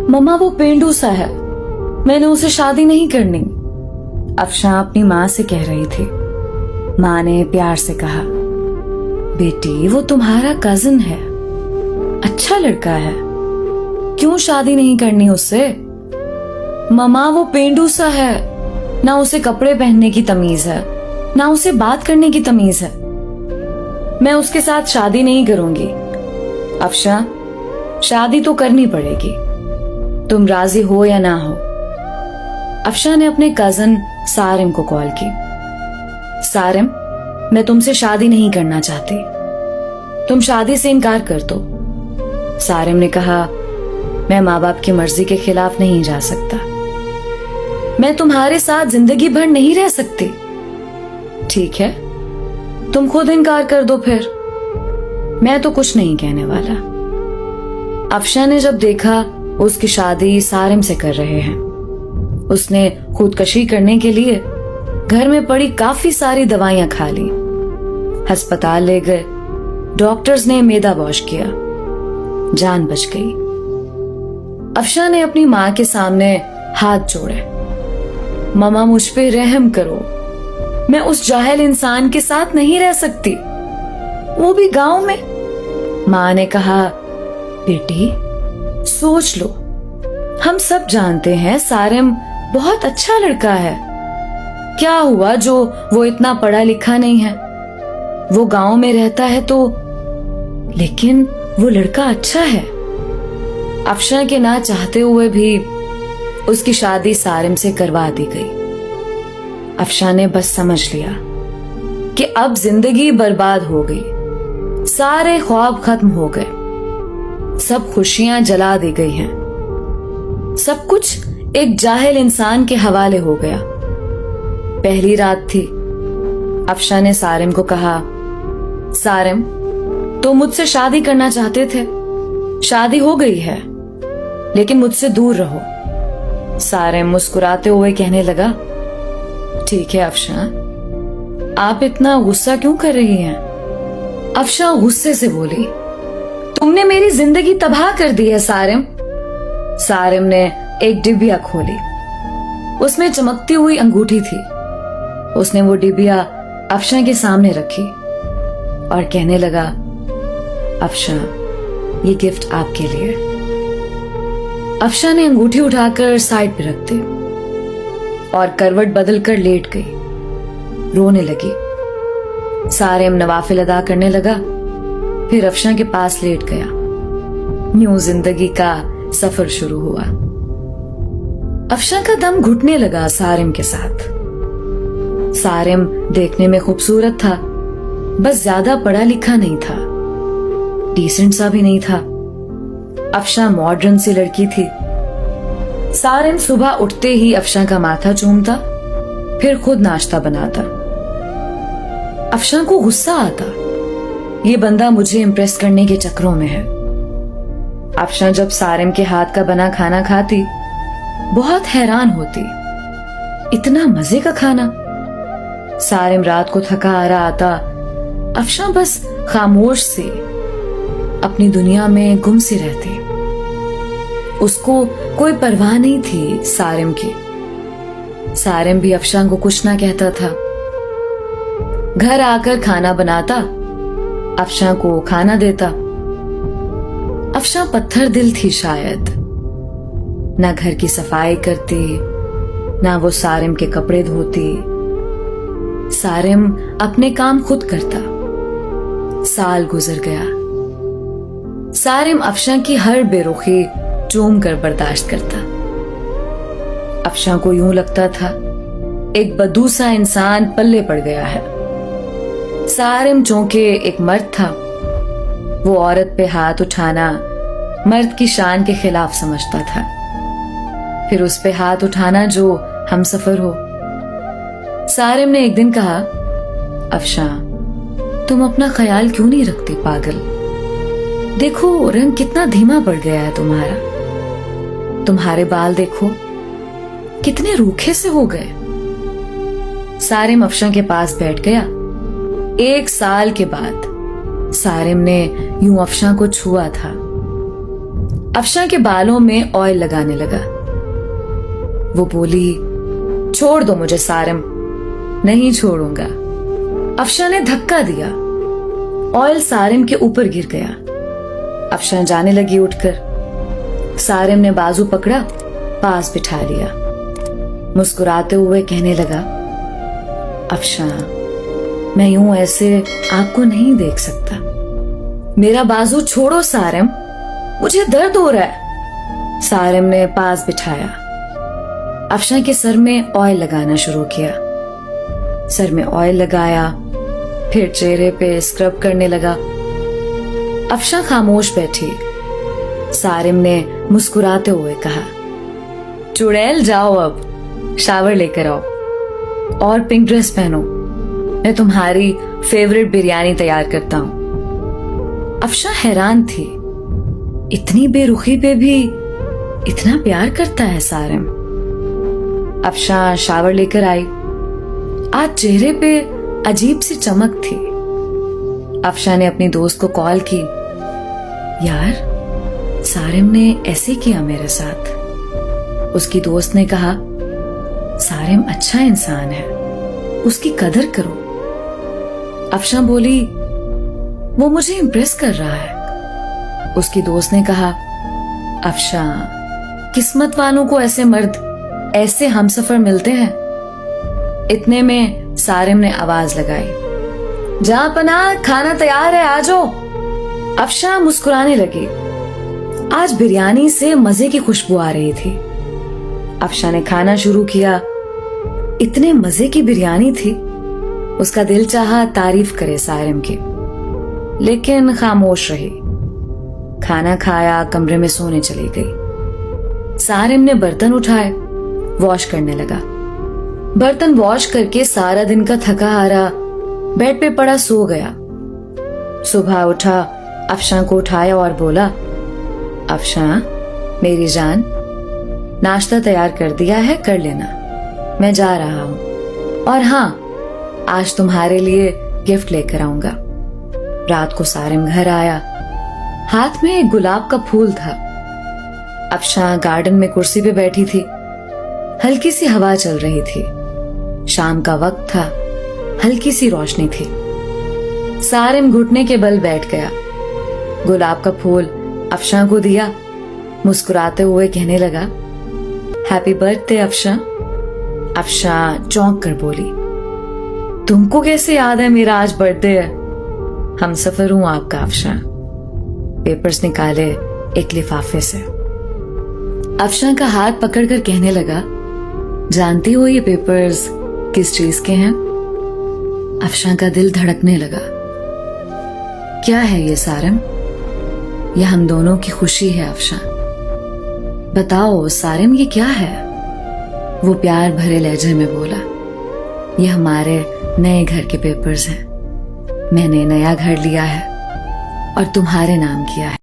मम्मा वो पेंडू सा है, मैंने उसे शादी नहीं करनी। अफशां अपनी माँ से कह रही थी। माँ ने प्यार से कहा, बेटी वो तुम्हारा कजिन है, अच्छा लड़का है, क्यों शादी नहीं करनी उससे? मम्मा वो पेंडू सा है, ना उसे कपड़े पहनने की तमीज है, ना उसे बात करने की तमीज है। मैं उसके साथ शादी नहीं करूंगी। अफशां, शादी तो करनी पड़ेगी, तुम राजी हो या ना हो। अफशां ने अपने कजन सारिम को कॉल की। सारिम, मैं तुमसे शादी नहीं करना चाहती, तुम शादी से इनकार कर दो। सारिम ने कहा, मैं माँ बाप की मर्जी के खिलाफ नहीं जा सकता, मैं तुम्हारे साथ जिंदगी भर नहीं रह सकती। ठीक है, तुम खुद इनकार कर दो फिर, मैं तो कुछ नहीं कहने वाला। अफशां ने जब देखा उसकी शादी सारिम से कर रहे हैं, उसने खुदकशी करने के लिए घर में पड़ी काफी सारी दवाइयां खा ली, अस्पताल ले गए, डॉक्टर्स ने मेदा वॉश किया, जान बच गई। अफशां ने अपनी माँ के सामने हाथ जोड़े। मम्मा मुझ पे रहम करो, मैं उस जाहिल इंसान के साथ नहीं रह सकती, वो भी गांव में। माँ ने कहा, बेटी सोच लो, हम सब जानते हैं सारिम बहुत अच्छा लड़का है, क्या हुआ जो वो इतना पढ़ा लिखा नहीं है, वो गांव में रहता है तो, लेकिन वो लड़का अच्छा है। अफशां के ना चाहते हुए भी उसकी शादी सारिम से करवा दी गई। अफशां ने बस समझ लिया कि अब जिंदगी बर्बाद हो गई, सारे ख्वाब खत्म हो गए, सब खुशियां जला दी गई हैं, सब कुछ एक जाहिल इंसान के हवाले हो गया। पहली रात थी। अफशां ने सारिम को कहा, सारिम तो मुझसे शादी करना चाहते थे, शादी हो गई है, लेकिन मुझसे दूर रहो। सारिम मुस्कुराते हुए कहने लगा, ठीक है अफशां, आप इतना गुस्सा क्यों कर रही हैं? अफशां गुस्से से बोली, तुमने मेरी जिंदगी तबाह कर दी है सारिम। सारिम ने एक डिबिया खोली, उसमें चमकती हुई अंगूठी थी। उसने वो डिबिया अफशां के सामने रखी और कहने लगा, अफशां ये गिफ्ट आपके लिए। अफशां ने अंगूठी उठाकर साइड पे रख दी और करवट बदलकर लेट गई, रोने लगी। सारिम नवाफिल अदा करने लगा, फिर अफशां के पास लेट गया। यूं जिंदगी का सफर शुरू हुआ। अफशां का दम घुटने लगा सारिम के साथ। सारिम देखने में खूबसूरत था, बस ज्यादा पढ़ा लिखा नहीं था, डिसेंट सा भी नहीं था। अफशां मॉडर्न सी लड़की थी। सारिम सुबह उठते ही अफशां का माथा चूमता, फिर खुद नाश्ता बनाता। अफशां को गुस्सा आता, ये बंदा मुझे इम्प्रेस करने के चक्करों में है। अफशां जब सारिम के हाथ का बना खाना खाती, बहुत हैरान होती, इतना मजे का खाना। सारिम रात को थका हारा आता, अफशां बस खामोश सी अपनी दुनिया में गुम सी रहती। उसको कोई परवाह नहीं थी सारिम की। सारिम भी अफशां को कुछ ना कहता था। घर आकर खाना बनाता, अफशां को खाना देता। अफशां पत्थर दिल थी शायद, ना घर की सफाई करती, ना वो सारिम के कपड़े धोती। सारिम अपने काम खुद करता। साल गुजर गया। सारिम अफशां की हर बेरुखी चूम कर बर्दाश्त करता। अफशां को यूं लगता था एक बदूसा इंसान पल्ले पड़ गया है। सारिम चूंकि एक मर्द था, वो औरत पे हाथ उठाना मर्द की शान के खिलाफ समझता था। फिर उस पे हाथ उठाना जो हमसफर हो। सारिम ने एक दिन कहा, अफशां तुम अपना ख्याल क्यों नहीं रखती पागल? देखो रंग कितना धीमा पड़ गया है तुम्हारा, तुम्हारे बाल देखो कितने रूखे से हो गए। सारिम अफशां के पास बैठ गया। 1 साल के बाद सारिम ने यूं अफशां को छुआ था। अफशा के बालों में ऑयल लगाने लगा। वो बोली, छोड़ दो मुझे सारिम। नहीं छोड़ूंगा। अफशा ने धक्का दिया। ऑयल सारिम के ऊपर गिर गया। अफशा जाने लगी उठकर। सारिम ने बाजू पकड़ा, पास बिठा लिया। मुस्कुराते हुए कहने लगा, अफशा, मैं यूं ऐसे आपको नहीं देख सकता। मेरा बाजू छोड़ो सारिम, मुझे दर्द हो रहा है। सारिम ने पास बिठाया। अफशा के सर में ऑयल लगाना शुरू किया। सर में ऑयल लगाया, फिर चेहरे पे स्क्रब करने लगा। अफशा खामोश बैठी। सारिम ने मुस्कुराते हुए कहा, चुड़ैल जाओ, अब शावर लेकर आओ और पिंक ड्रेस पहनो। मैं तुम्हारी फेवरेट बिरयानी तैयार करता हूं। अफशा हैरान थी, इतनी बेरुखी पे भी इतना प्यार करता है सारिम। अफशा शावर लेकर आई। आज चेहरे पे अजीब सी चमक थी। अफशा ने अपनी दोस्त को कॉल की, यार सारिम ने ऐसे किया मेरे साथ। उसकी दोस्त ने कहा, सारिम अच्छा इंसान है, उसकी कदर करो। अफशा बोली, वो मुझे इम्प्रेस कर रहा है। उसकी दोस्त ने कहा, अफशा, किस्मत वालों को ऐसे मर्द, ऐसे हमसफर मिलते हैं। इतने में सारिम ने आवाज लगाई, जहां पना खाना तैयार है, आ जाओ। अफशा मुस्कुराने लगी। आज बिरयानी से मजे की खुशबू आ रही थी। अफशा ने खाना शुरू किया। इतने मजे की बिरयानी थी, उसका दिल चाहा तारीफ करे सारिम की, लेकिन खामोश रही। खाना खाया, कमरे में सोने चली गई। सारिम ने बर्तन उठाए, वॉश करने लगा। बर्तन वॉश करके सारा दिन का थका हारा बेड पे पड़ा सो गया। सुबह उठा, अफशा को उठाया और बोला, अफशा मेरी जान, नाश्ता तैयार कर दिया है, कर लेना, मैं जा रहा हूं। और हाँ, आज तुम्हारे लिए गिफ्ट लेकर आऊंगा। रात को सारिम घर आया। हाथ में एक गुलाब का फूल था। अफशा गार्डन में कुर्सी पे बैठी थी। हल्की सी हवा चल रही थी। शाम का वक्त था, हल्की सी रोशनी थी। सारिम घुटने के बल बैठ गया। गुलाब का फूल अफशा को दिया। मुस्कुराते हुए कहने लगा, हैप्पी बर्थडे अफशा। अफशा चौंक कर बोली, तुमको कैसे याद है मेरा आज बर्थडे है? हमसफर हूं आपका अफशा। पेपर्स निकाले एक लिफाफे से। अफशा का हाथ पकड़कर कहने लगा, जानती हो ये पेपर्स किस चीज के हैं? अफशा का दिल धड़कने लगा। क्या है ये सारिम? ये हम दोनों की खुशी है अफशा। बताओ सारिम, ये क्या है? वो प्यार भरे लहजे में बोला, ये हमारे नए घर के पेपर्स हैं। मैंने नया घर लिया है और तुम्हारे नाम किया है।